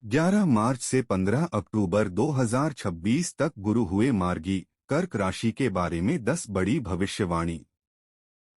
11 मार्च से 15 अक्टूबर 2026 तक गुरु हुए मार्गी। कर्क राशि के बारे में 10 बड़ी भविष्यवाणी।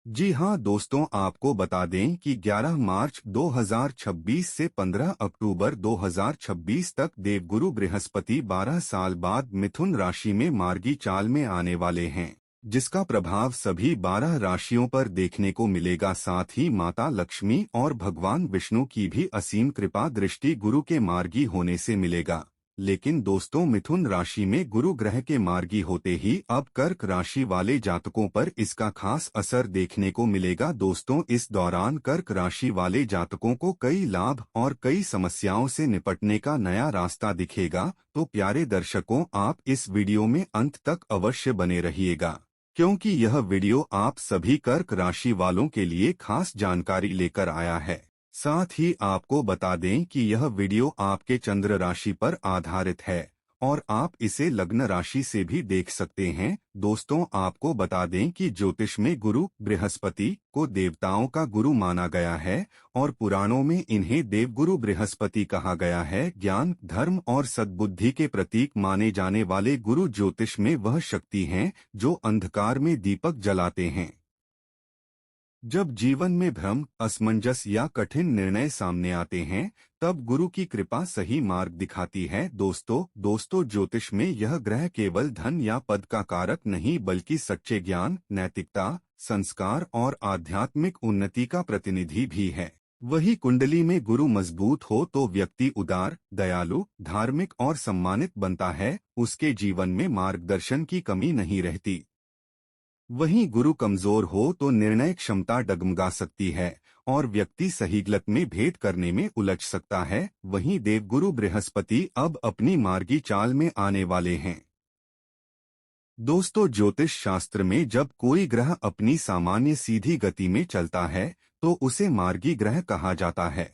जी हां दोस्तों, आपको बता दें कि 11 मार्च 2026 से 15 अक्टूबर 2026 तक देवगुरु बृहस्पति 12 साल बाद मिथुन राशि में मार्गी चाल में आने वाले हैं, जिसका प्रभाव सभी 12 राशियों पर देखने को मिलेगा। साथ ही माता लक्ष्मी और भगवान विष्णु की भी असीम कृपा दृष्टि गुरु के मार्गी होने से मिलेगा। लेकिन दोस्तों, मिथुन राशि में गुरु ग्रह के मार्गी होते ही अब कर्क राशि वाले जातकों पर इसका खास असर देखने को मिलेगा। दोस्तों, इस दौरान कर्क राशि वाले जातकों को कई लाभ और कई समस्याओं से निपटने का नया रास्ता दिखेगा। तो प्यारे दर्शकों, आप इस वीडियो में अंत तक अवश्य बने रहिएगा, क्योंकि यह वीडियो आप सभी कर्क राशि वालों के लिए खास जानकारी लेकर आया है। साथ ही आपको बता दें कि यह वीडियो आपके चंद्र राशि पर आधारित है और आप इसे लग्न राशि से भी देख सकते हैं। दोस्तों, आपको बता दें कि ज्योतिष में गुरु बृहस्पति को देवताओं का गुरु माना गया है और पुराणों में इन्हें देवगुरु बृहस्पति कहा गया है। ज्ञान, धर्म और सद्बुद्धि के प्रतीक माने जाने वाले गुरु ज्योतिष में वह शक्ति हैं जो अंधकार में दीपक जलाते हैं। जब जीवन में भ्रम, असमंजस या कठिन निर्णय सामने आते हैं, तब गुरु की कृपा सही मार्ग दिखाती है। दोस्तों, ज्योतिष में यह ग्रह केवल धन या पद का कारक नहीं, बल्कि सच्चे ज्ञान, नैतिकता, संस्कार और आध्यात्मिक उन्नति का प्रतिनिधि भी है। वही कुंडली में गुरु मजबूत हो तो व्यक्ति उदार, दयालु, धार्मिक और सम्मानित बनता है। उसके जीवन में मार्गदर्शन की कमी नहीं रहती। वहीं गुरु कमजोर हो तो निर्णय क्षमता डगमगा सकती है और व्यक्ति सही गलत में भेद करने में उलझ सकता है। वहीं देवगुरु बृहस्पति अब अपनी मार्गी चाल में आने वाले हैं। दोस्तों, ज्योतिष शास्त्र में जब कोई ग्रह अपनी सामान्य सीधी गति में चलता है तो उसे मार्गी ग्रह कहा जाता है।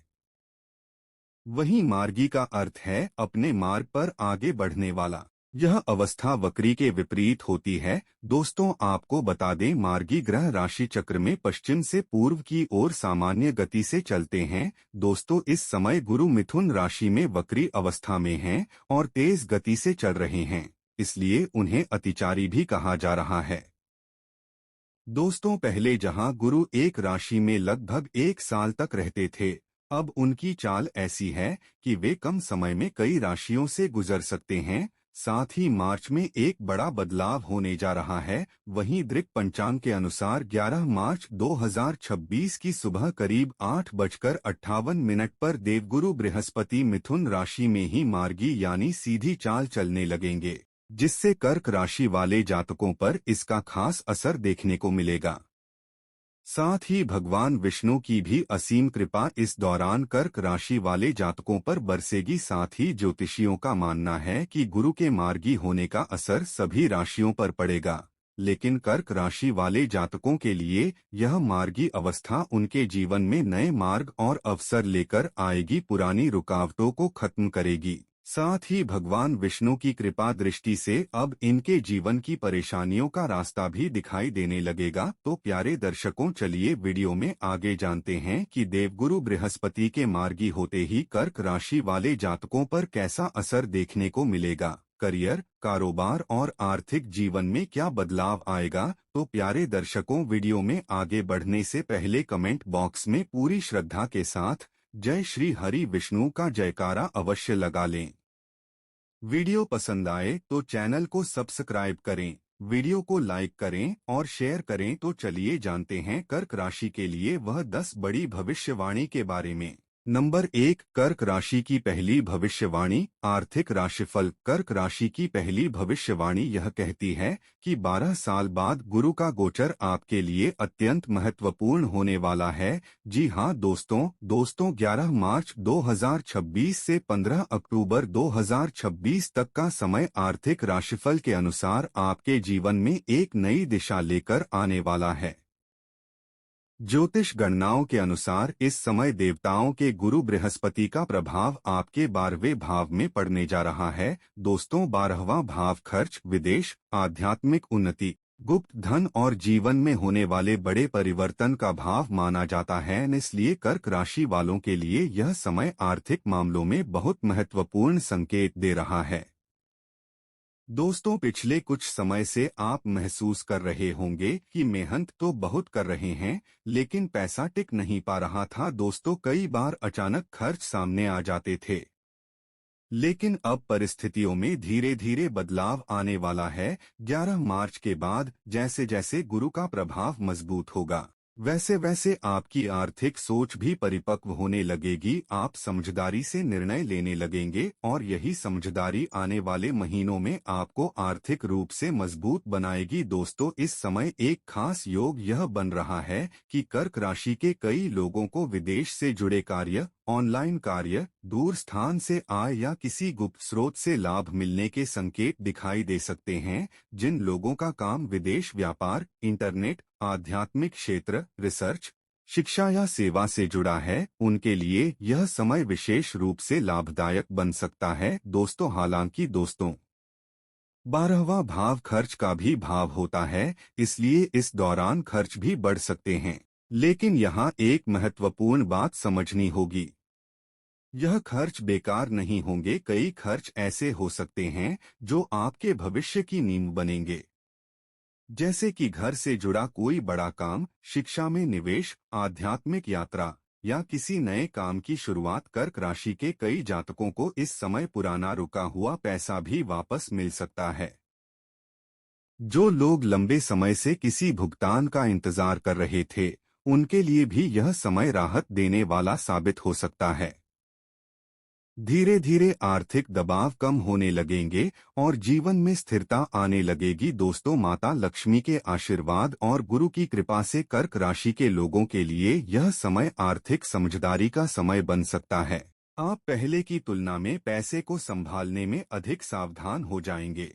वहीं मार्गी का अर्थ है अपने मार्ग पर आगे बढ़ने वाला। यह अवस्था वक्री के विपरीत होती है। दोस्तों, आपको बता दें, मार्गी ग्रह राशि चक्र में पश्चिम से पूर्व की ओर सामान्य गति से चलते हैं। दोस्तों, इस समय गुरु मिथुन राशि में वक्री अवस्था में हैं और तेज गति से चल रहे हैं, इसलिए उन्हें अतिचारी भी कहा जा रहा है। दोस्तों, पहले जहां गुरु एक राशि में लगभग 1 साल तक रहते थे, अब उनकी चाल ऐसी है कि वे कम समय में कई राशियों से गुजर सकते हैं। साथ ही मार्च में एक बड़ा बदलाव होने जा रहा है। वहीं दृक पंचांग के अनुसार 11 मार्च 2026 की सुबह करीब 8:58 पर देवगुरु बृहस्पति मिथुन राशि में ही मार्गी यानी सीधी चाल चलने लगेंगे, जिससे कर्क राशि वाले जातकों पर इसका खास असर देखने को मिलेगा। साथ ही भगवान विष्णु की भी असीम कृपा इस दौरान कर्क राशि वाले जातकों पर बरसेगी। साथ ही ज्योतिषियों का मानना है कि गुरु के मार्गी होने का असर सभी राशियों पर पड़ेगा, लेकिन कर्क राशि वाले जातकों के लिए यह मार्गी अवस्था उनके जीवन में नए मार्ग और अवसर लेकर आएगी, पुरानी रुकावटों को खत्म करेगी। साथ ही भगवान विष्णु की कृपा दृष्टि से अब इनके जीवन की परेशानियों का रास्ता भी दिखाई देने लगेगा। तो प्यारे दर्शकों, चलिए वीडियो में आगे जानते हैं कि देवगुरु बृहस्पति के मार्गी होते ही कर्क राशि वाले जातकों पर कैसा असर देखने को मिलेगा। करियर, कारोबार और आर्थिक जीवन में क्या बदलाव आएगा। तो प्यारे दर्शकों, वीडियो में आगे बढ़ने से पहले कमेंट बॉक्स में पूरी श्रद्धा के साथ जय श्री हरि विष्णु का जयकारा अवश्य लगा लें। वीडियो पसंद आए तो चैनल को सब्सक्राइब करें, वीडियो को लाइक करें और शेयर करें। तो चलिए जानते हैं कर्क राशि के लिए वह 10 बड़ी भविष्यवाणी के बारे में। नंबर 1, कर्क राशि की पहली भविष्यवाणी, आर्थिक राशिफल। कर्क राशि की पहली भविष्यवाणी यह कहती है कि 12 साल बाद गुरु का गोचर आपके लिए अत्यंत महत्वपूर्ण होने वाला है। जी हां दोस्तों, 11 मार्च 2026 से 15 अक्टूबर 2026 तक का समय आर्थिक राशिफल के अनुसार आपके जीवन में एक नई दिशा लेकर आने वाला है। ज्योतिष गणनाओं के अनुसार इस समय देवताओं के गुरु बृहस्पति का प्रभाव आपके 12वें भाव में पड़ने जा रहा है। दोस्तों, 12वां भाव खर्च, विदेश, आध्यात्मिक उन्नति, गुप्त धन और जीवन में होने वाले बड़े परिवर्तन का भाव माना जाता है, इसलिए कर्क राशि वालों के लिए यह समय आर्थिक मामलों में बहुत महत्वपूर्ण संकेत दे रहा है। दोस्तों, पिछले कुछ समय से आप महसूस कर रहे होंगे कि मेहनत तो बहुत कर रहे हैं, लेकिन पैसा टिक नहीं पा रहा था। दोस्तों, कई बार अचानक खर्च सामने आ जाते थे, लेकिन अब परिस्थितियों में धीरे धीरे बदलाव आने वाला है। 11 मार्च के बाद जैसे जैसे गुरु का प्रभाव मजबूत होगा, वैसे वैसे आपकी आर्थिक सोच भी परिपक्व होने लगेगी। आप समझदारी से निर्णय लेने लगेंगे और यही समझदारी आने वाले महीनों में आपको आर्थिक रूप से मजबूत बनाएगी। दोस्तों, इस समय एक खास योग यह बन रहा है कि कर्क राशि के कई लोगों को विदेश से जुड़े कार्य, ऑनलाइन कार्य, दूर स्थान से आय या किसी गुप्त स्रोत से लाभ मिलने के संकेत दिखाई दे सकते हैं। जिन लोगों का काम विदेश व्यापार, इंटरनेट, आध्यात्मिक क्षेत्र, रिसर्च, शिक्षा या सेवा से जुड़ा है, उनके लिए यह समय विशेष रूप से लाभदायक बन सकता है। दोस्तों, हालांकि दोस्तों, 12वां भाव खर्च का भी भाव होता है, इसलिए इस दौरान खर्च भी बढ़ सकते हैं। लेकिन यहाँ एक महत्वपूर्ण बात समझनी होगी, यह खर्च बेकार नहीं होंगे। कई खर्च ऐसे हो सकते हैं जो आपके भविष्य की नींव बनेंगे, जैसे कि घर से जुड़ा कोई बड़ा काम, शिक्षा में निवेश, आध्यात्मिक यात्रा या किसी नए काम की शुरुआत। कर्क राशि के कई जातकों को इस समय पुराना रुका हुआ पैसा भी वापस मिल सकता है। जो लोग लंबे समय से किसी भुगतान का इंतजार कर रहे थे, उनके लिए भी यह समय राहत देने वाला साबित हो सकता है। धीरे धीरे आर्थिक दबाव कम होने लगेंगे और जीवन में स्थिरता आने लगेगी। दोस्तों, माता लक्ष्मी के आशीर्वाद और गुरु की कृपा से कर्क राशि के लोगों के लिए यह समय आर्थिक समझदारी का समय बन सकता है। आप पहले की तुलना में पैसे को संभालने में अधिक सावधान हो जाएंगे।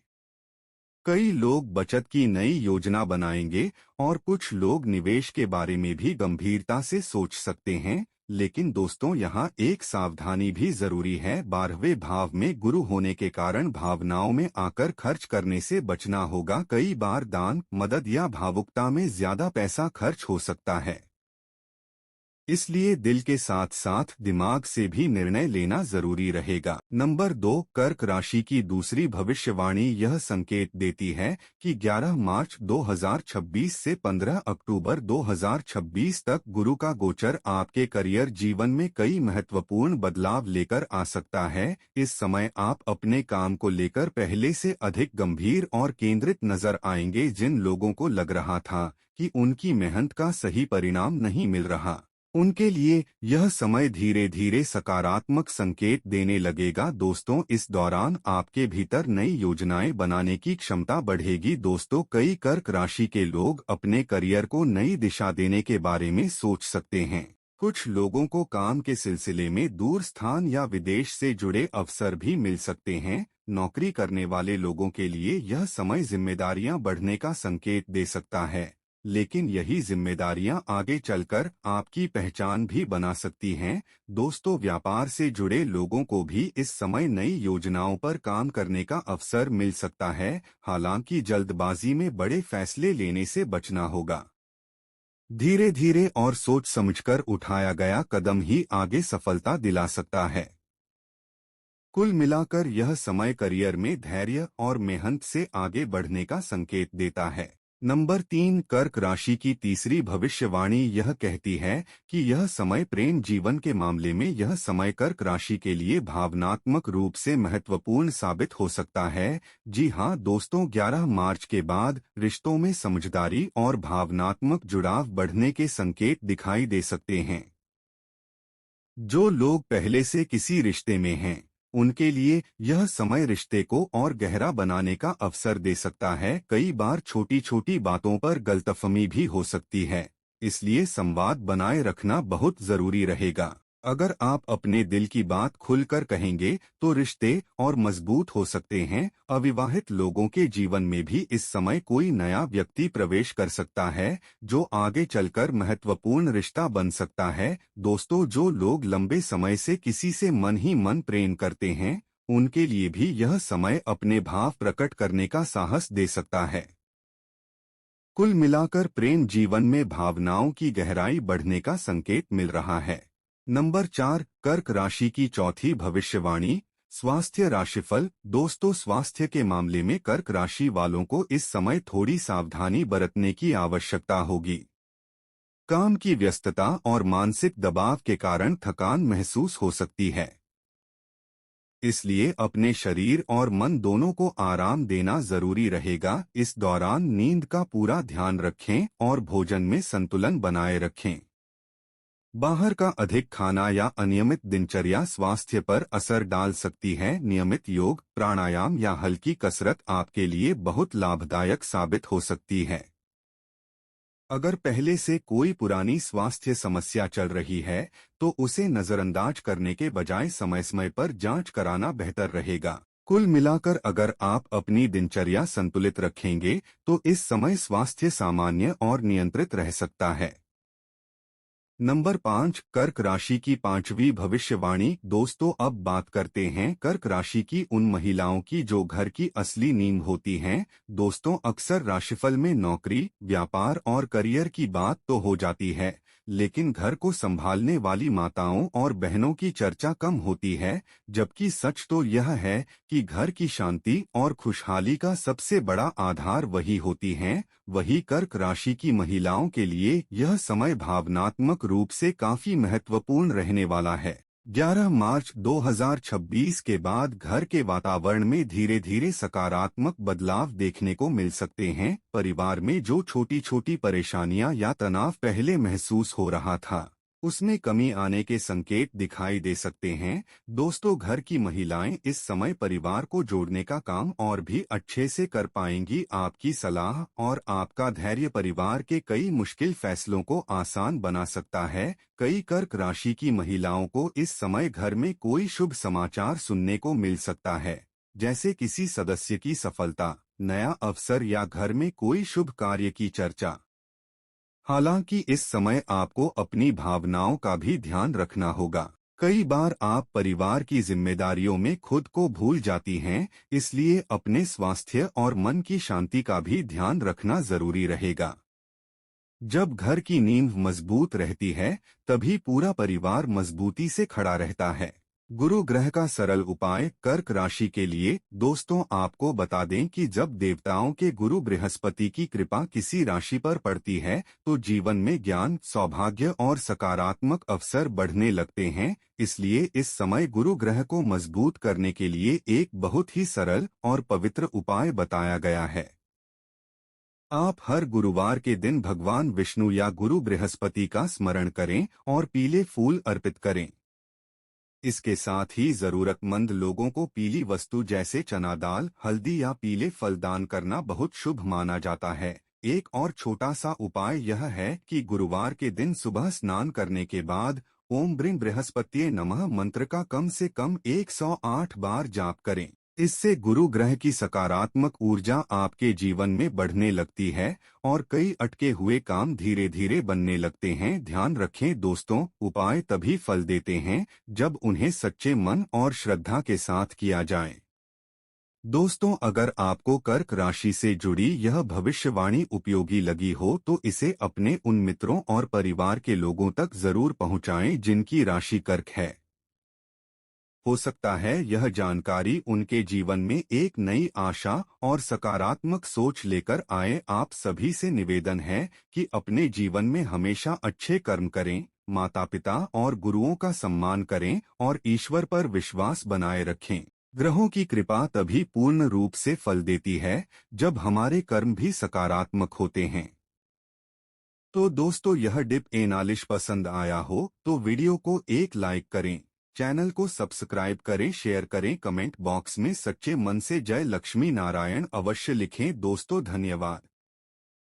कई लोग बचत की नई योजना बनाएंगे और कुछ लोग निवेश के बारे में भी गंभीरता से सोच सकते हैं। लेकिन दोस्तों, यहाँ एक सावधानी भी जरूरी है। 12वें भाव में गुरु होने के कारण भावनाओं में आकर खर्च करने से बचना होगा। कई बार दान, मदद या भावुकता में ज्यादा पैसा खर्च हो सकता है, इसलिए दिल के साथ साथ दिमाग से भी निर्णय लेना जरूरी रहेगा। नंबर 2, कर्क राशि की दूसरी भविष्यवाणी यह संकेत देती है कि 11 मार्च 2026 से 15 अक्टूबर 2026 तक गुरु का गोचर आपके करियर जीवन में कई महत्वपूर्ण बदलाव लेकर आ सकता है। इस समय आप अपने काम को लेकर पहले से अधिक गंभीर और केंद्रित नजर आएंगे। जिन लोगों को लग रहा था कि उनकी मेहनत का सही परिणाम नहीं मिल रहा, उनके लिए यह समय धीरे धीरे सकारात्मक संकेत देने लगेगा। दोस्तों, इस दौरान आपके भीतर नई योजनाएं बनाने की क्षमता बढ़ेगी। दोस्तों, कई कर्क राशि के लोग अपने करियर को नई दिशा देने के बारे में सोच सकते हैं। कुछ लोगों को काम के सिलसिले में दूर स्थान या विदेश से जुड़े अवसर भी मिल सकते हैं। नौकरी करने वाले लोगों के लिए यह समय जिम्मेदारियां बढ़ने का संकेत दे सकता है, लेकिन यही जिम्मेदारियां आगे चलकर आपकी पहचान भी बना सकती हैं। दोस्तों, व्यापार से जुड़े लोगों को भी इस समय नई योजनाओं पर काम करने का अवसर मिल सकता है। हालांकि जल्दबाजी में बड़े फैसले लेने से बचना होगा। धीरे धीरे और सोच समझकर उठाया गया कदम ही आगे सफलता दिला सकता है। कुल मिलाकर यह समय करियर में धैर्य और मेहनत से आगे बढ़ने का संकेत देता है। नंबर 3, कर्क राशि की तीसरी भविष्यवाणी यह कहती है कि यह समय प्रेम जीवन के मामले में यह समय कर्क राशि के लिए भावनात्मक रूप से महत्वपूर्ण साबित हो सकता है। जी हाँ दोस्तों, 11 मार्च के बाद रिश्तों में समझदारी और भावनात्मक जुड़ाव बढ़ने के संकेत दिखाई दे सकते हैं। जो लोग पहले से किसी रिश्ते में हैं, उनके लिए यह समय रिश्ते को और गहरा बनाने का अवसर दे सकता है। कई बार छोटी छोटी बातों पर गलतफहमी भी हो सकती है, इसलिए संवाद बनाए रखना बहुत जरूरी रहेगा। अगर आप अपने दिल की बात खुलकर कहेंगे तो रिश्ते और मजबूत हो सकते हैं। अविवाहित लोगों के जीवन में भी इस समय कोई नया व्यक्ति प्रवेश कर सकता है, जो आगे चलकर महत्वपूर्ण रिश्ता बन सकता है। दोस्तों, जो लोग लंबे समय से किसी से मन ही मन प्रेम करते हैं, उनके लिए भी यह समय अपने भाव प्रकट करने का साहस दे सकता है। कुल मिलाकर प्रेम जीवन में भावनाओं की गहराई बढ़ने का संकेत मिल रहा है। नंबर 4, कर्क राशि की चौथी भविष्यवाणी, स्वास्थ्य राशिफल। दोस्तों, स्वास्थ्य के मामले में कर्क राशि वालों को इस समय थोड़ी सावधानी बरतने की आवश्यकता होगी। काम की व्यस्तता और मानसिक दबाव के कारण थकान महसूस हो सकती है, इसलिए अपने शरीर और मन दोनों को आराम देना जरूरी रहेगा। इस दौरान नींद का पूरा ध्यान रखें और भोजन में संतुलन बनाए रखें। बाहर का अधिक खाना या अनियमित दिनचर्या स्वास्थ्य पर असर डाल सकती है। नियमित योग, प्राणायाम या हल्की कसरत आपके लिए बहुत लाभदायक साबित हो सकती है। अगर पहले से कोई पुरानी स्वास्थ्य समस्या चल रही है तो उसे नजरअंदाज करने के बजाय समय समय पर जांच कराना बेहतर रहेगा। कुल मिलाकर अगर आप अपनी दिनचर्या संतुलित रखेंगे तो इस समय स्वास्थ्य सामान्य और नियंत्रित रह सकता है। नंबर 5, कर्क राशि की पांचवी भविष्यवाणी। दोस्तों, अब बात करते हैं कर्क राशि की उन महिलाओं की जो घर की असली नींव होती हैं। दोस्तों, अक्सर राशिफल में नौकरी, व्यापार और करियर की बात तो हो जाती है, लेकिन घर को संभालने वाली माताओं और बहनों की चर्चा कम होती है। जबकि सच तो यह है कि घर की शांति और खुशहाली का सबसे बड़ा आधार वही होती हैं। वही कर्क राशि की महिलाओं के लिए यह समय भावनात्मक रूप से काफी महत्वपूर्ण रहने वाला है। 11 मार्च 2026 के बाद घर के वातावरण में धीरे धीरे सकारात्मक बदलाव देखने को मिल सकते हैं। परिवार में जो छोटी छोटी परेशानियां या तनाव पहले महसूस हो रहा था, उसमें कमी आने के संकेत दिखाई दे सकते हैं। दोस्तों, घर की महिलाएं इस समय परिवार को जोड़ने का काम और भी अच्छे से कर पाएंगी। आपकी सलाह और आपका धैर्य परिवार के कई मुश्किल फैसलों को आसान बना सकता है। कई कर्क राशि की महिलाओं को इस समय घर में कोई शुभ समाचार सुनने को मिल सकता है, जैसे किसी सदस्य की सफलता, नया अवसर या घर में कोई शुभ कार्य की चर्चा। हालांकि इस समय आपको अपनी भावनाओं का भी ध्यान रखना होगा। कई बार आप परिवार की जिम्मेदारियों में खुद को भूल जाती हैं, इसलिए अपने स्वास्थ्य और मन की शांति का भी ध्यान रखना जरूरी रहेगा। जब घर की नींव मजबूत रहती है, तभी पूरा परिवार मजबूती से खड़ा रहता है। गुरु ग्रह का सरल उपाय कर्क राशि के लिए। दोस्तों, आपको बता दें कि जब देवताओं के गुरु बृहस्पति की कृपा किसी राशि पर पड़ती है तो जीवन में ज्ञान, सौभाग्य और सकारात्मक अवसर बढ़ने लगते हैं। इसलिए इस समय गुरु ग्रह को मजबूत करने के लिए एक बहुत ही सरल और पवित्र उपाय बताया गया है। आप हर गुरुवार के दिन भगवान विष्णु या गुरु बृहस्पति का स्मरण करें और पीले फूल अर्पित करें। इसके साथ ही जरूरतमंद लोगों को पीली वस्तु जैसे चना दाल, हल्दी या पीले फल दान करना बहुत शुभ माना जाता है। एक और छोटा सा उपाय यह है कि गुरुवार के दिन सुबह स्नान करने के बाद ओम ब्रीं बृहस्पतिये नमः मंत्र का कम से कम 108 बार जाप करें। इससे गुरु ग्रह की सकारात्मक ऊर्जा आपके जीवन में बढ़ने लगती है और कई अटके हुए काम धीरे धीरे बनने लगते हैं। ध्यान रखें दोस्तों, उपाय तभी फल देते हैं जब उन्हें सच्चे मन और श्रद्धा के साथ किया जाए। दोस्तों, अगर आपको कर्क राशि से जुड़ी यह भविष्यवाणी उपयोगी लगी हो तो इसे अपने उन मित्रों और परिवार के लोगों तक जरूर पहुंचाएं जिनकी राशि कर्क है। हो सकता है यह जानकारी उनके जीवन में एक नई आशा और सकारात्मक सोच लेकर आए। आप सभी से निवेदन है कि अपने जीवन में हमेशा अच्छे कर्म करें, माता पिता और गुरुओं का सम्मान करें और ईश्वर पर विश्वास बनाए रखें। ग्रहों की कृपा तभी पूर्ण रूप से फल देती है जब हमारे कर्म भी सकारात्मक होते हैं। तो दोस्तों, यह डिप एनालिश पसंद आया हो तो वीडियो को एक लाइक करें, चैनल को सब्सक्राइब करें, शेयर करें, कमेंट बॉक्स में सच्चे मन से जय लक्ष्मी नारायण अवश्य लिखें। दोस्तों, धन्यवाद।